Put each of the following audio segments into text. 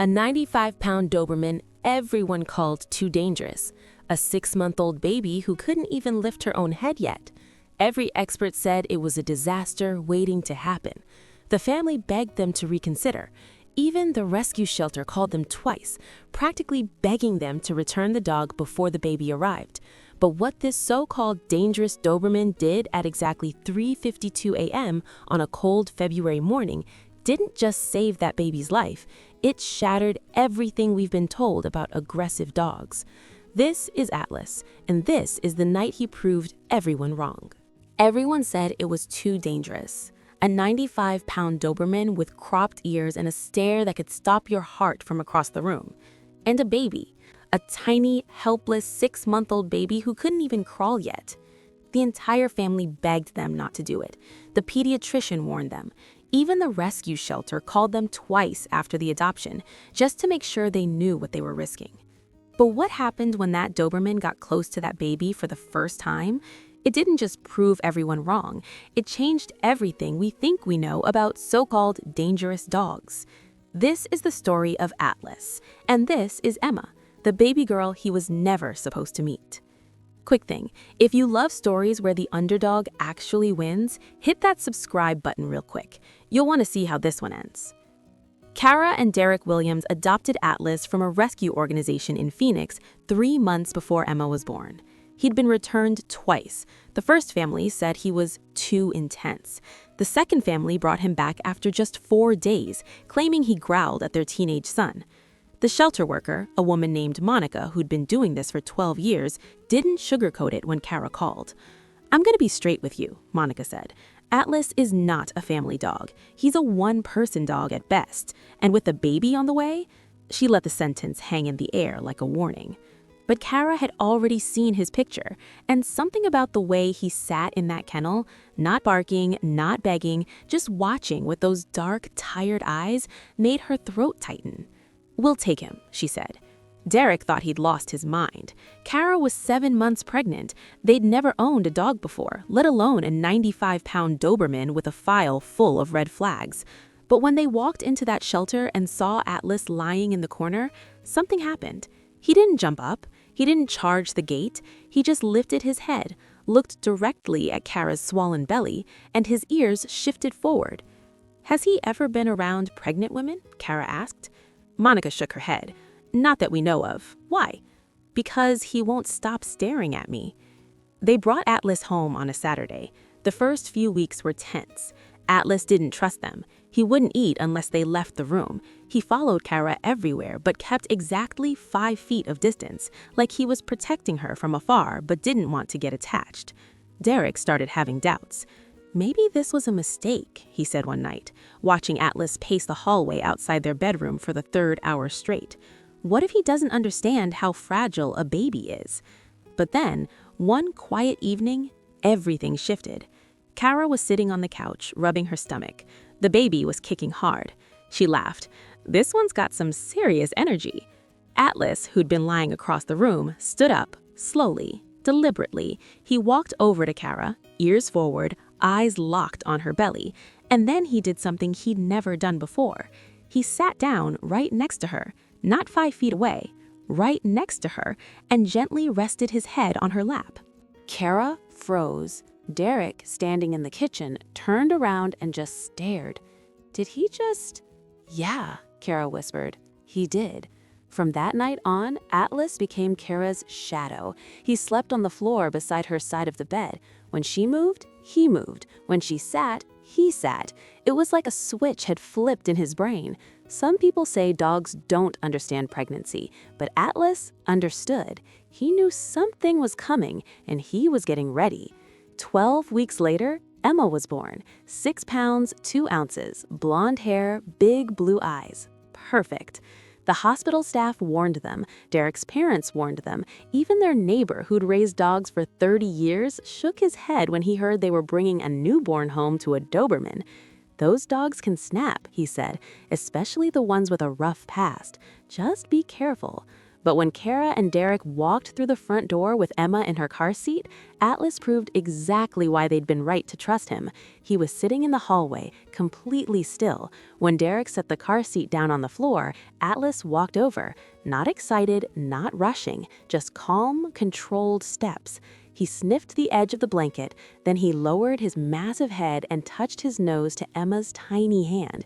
A 95-pound Doberman everyone called too dangerous. A 6-month-old baby who couldn't even lift her own head yet. Every expert said it was a disaster waiting to happen. The family begged them to reconsider. Even the rescue shelter called them twice, practically begging them to return the dog before the baby arrived. But what this so-called dangerous Doberman did at exactly 3:52 a.m. on a cold February morning didn't just save that baby's life, it shattered everything we've been told about aggressive dogs. This is Atlas, and this is the night he proved everyone wrong. Everyone said it was too dangerous. A 95-pound Doberman with cropped ears and a stare that could stop your heart from across the room. And a baby, a tiny, helpless 6-month-old baby who couldn't even crawl yet. The entire family begged them not to do it. The pediatrician warned them. Even the rescue shelter called them twice after the adoption, just to make sure they knew what they were risking. But what happened when that Doberman got close to that baby for the first time? It didn't just prove everyone wrong, it changed everything we think we know about so-called dangerous dogs. This is the story of Atlas, and this is Emma, the baby girl he was never supposed to meet. Quick thing, if you love stories where the underdog actually wins, hit that subscribe button real quick. You'll want to see how this one ends. Kara and Derek Williams adopted Atlas from a rescue organization in Phoenix 3 months before Emma was born. He'd been returned twice. The first family said he was too intense. The second family brought him back after just 4 days, claiming he growled at their teenage son. The shelter worker, a woman named Monica who'd been doing this for 12 years, didn't sugarcoat it when Kara called. "I'm going to be straight with you," Monica said. "Atlas is not a family dog. He's a one-person dog at best. And with a baby on the way," she let the sentence hang in the air like a warning. But Kara had already seen his picture, and something about the way he sat in that kennel, not barking, not begging, just watching with those dark, tired eyes, made her throat tighten. "We'll take him," she said. Derek thought he'd lost his mind. Kara was 7 months pregnant. They'd never owned a dog before, let alone a 95-pound Doberman with a file full of red flags. But when they walked into that shelter and saw Atlas lying in the corner, something happened. He didn't jump up. He didn't charge the gate. He just lifted his head, looked directly at Kara's swollen belly, and his ears shifted forward. "Has he ever been around pregnant women?" Kara asked. Monica shook her head. "Not that we know of." "Why?" "Because he won't stop staring at me." They brought Atlas home on a Saturday. The first few weeks were tense. Atlas didn't trust them. He wouldn't eat unless they left the room. He followed Kara everywhere but kept exactly 5 feet of distance, like he was protecting her from afar but didn't want to get attached. Derek started having doubts. "Maybe this was a mistake," he said one night, watching Atlas pace the hallway outside their bedroom for the 3rd hour straight. What if he doesn't understand how fragile a baby is? But then, one quiet evening, everything shifted. Kara was sitting on the couch, rubbing her stomach. The baby was kicking hard. She laughed. "This one's got some serious energy." Atlas, who'd been lying across the room, stood up, slowly, deliberately. He walked over to Kara, ears forward, eyes locked on her belly, and then he did something he'd never done before. He sat down right next to her, not 5 feet away, right next to her, and gently rested his head on her lap. Kara froze. Derek, standing in the kitchen, turned around and just stared. "Did he just—" "Yeah," Kara whispered. "He did." From that night on, Atlas became Kara's shadow. He slept on the floor beside her side of the bed. When she moved, he moved. When she sat, he sat. It was like a switch had flipped in his brain. Some people say dogs don't understand pregnancy, but Atlas understood. He knew something was coming, and he was getting ready. 12 weeks later, Emma was born. 6 pounds, 2 ounces, blonde hair, big blue eyes. Perfect. The hospital staff warned them. Derek's parents warned them. Even their neighbor, who'd raised dogs for 30 years, shook his head when he heard they were bringing a newborn home to a Doberman. "Those dogs can snap," he said, "especially the ones with a rough past. Just be careful." But when Kara and Derek walked through the front door with Emma in her car seat, Atlas proved exactly why they'd been right to trust him. He was sitting in the hallway, completely still. When Derek set the car seat down on the floor, Atlas walked over, not excited, not rushing, just calm, controlled steps. He sniffed the edge of the blanket, then he lowered his massive head and touched his nose to Emma's tiny hand.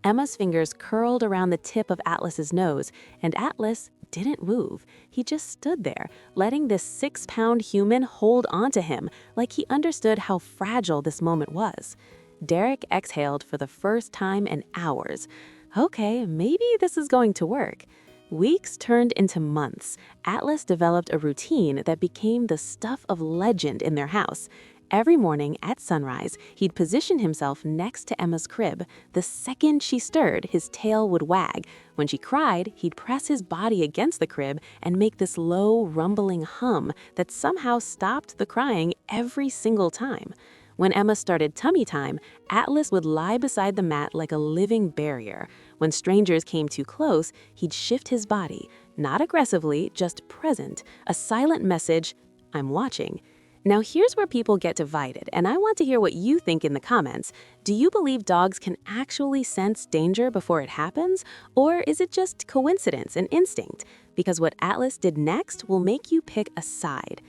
Emma's fingers curled around the tip of Atlas's nose, and Atlas didn't move. He just stood there, letting this 6-pound human hold onto him like he understood how fragile this moment was. Derek exhaled for the first time in hours. Okay, maybe this is going to work. Weeks turned into months. Atlas developed a routine that became the stuff of legend in their house. Every morning at sunrise, he'd position himself next to Emma's crib. The second she stirred, his tail would wag. When she cried, he'd press his body against the crib and make this low, rumbling hum that somehow stopped the crying every single time. When Emma started tummy time, Atlas would lie beside the mat like a living barrier. When strangers came too close, he'd shift his body, not aggressively, just present, a silent message, "I'm watching." Now here's where people get divided, and I want to hear what you think in the comments. Do you believe dogs can actually sense danger before it happens? Or is it just coincidence and instinct? Because what Atlas did next will make you pick a side.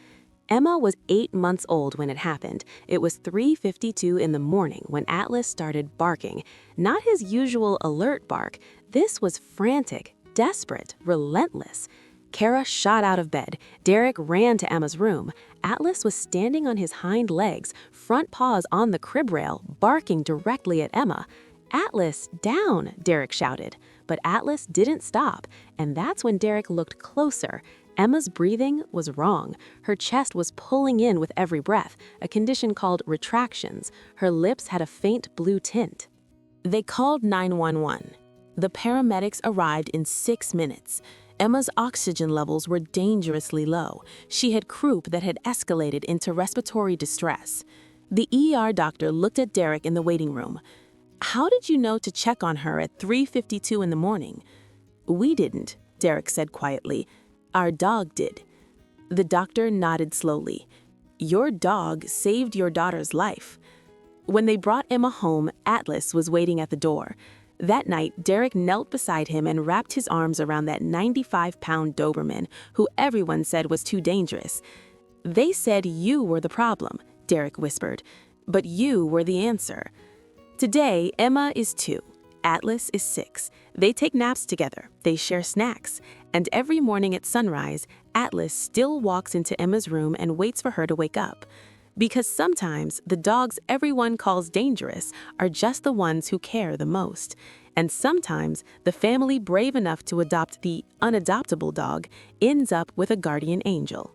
Emma was 8 months old when it happened. It was 3:52 in the morning when Atlas started barking. Not his usual alert bark. This was frantic, desperate, relentless. Kara shot out of bed. Derek ran to Emma's room. Atlas was standing on his hind legs, front paws on the crib rail, barking directly at Emma. "Atlas, down!" Derek shouted. But Atlas didn't stop, and that's when Derek looked closer. Emma's breathing was wrong. Her chest was pulling in with every breath, a condition called retractions. Her lips had a faint blue tint. They called 911. The paramedics arrived in 6 minutes. Emma's oxygen levels were dangerously low. She had croup that had escalated into respiratory distress. The ER doctor looked at Derek in the waiting room. "How did you know to check on her at 3:52 in the morning?" "We didn't," Derek said quietly. "Our dog did." The doctor nodded slowly. "Your dog saved your daughter's life." When they brought Emma home, Atlas was waiting at the door. That night, Derek knelt beside him and wrapped his arms around that 95-pound Doberman, who everyone said was too dangerous. "They said you were the problem," Derek whispered, "but you were the answer." Today, Emma is 2. Atlas is 6. They take naps together, they share snacks, and every morning at sunrise, Atlas still walks into Emma's room and waits for her to wake up. Because sometimes the dogs everyone calls dangerous are just the ones who care the most. And sometimes the family brave enough to adopt the unadoptable dog ends up with a guardian angel.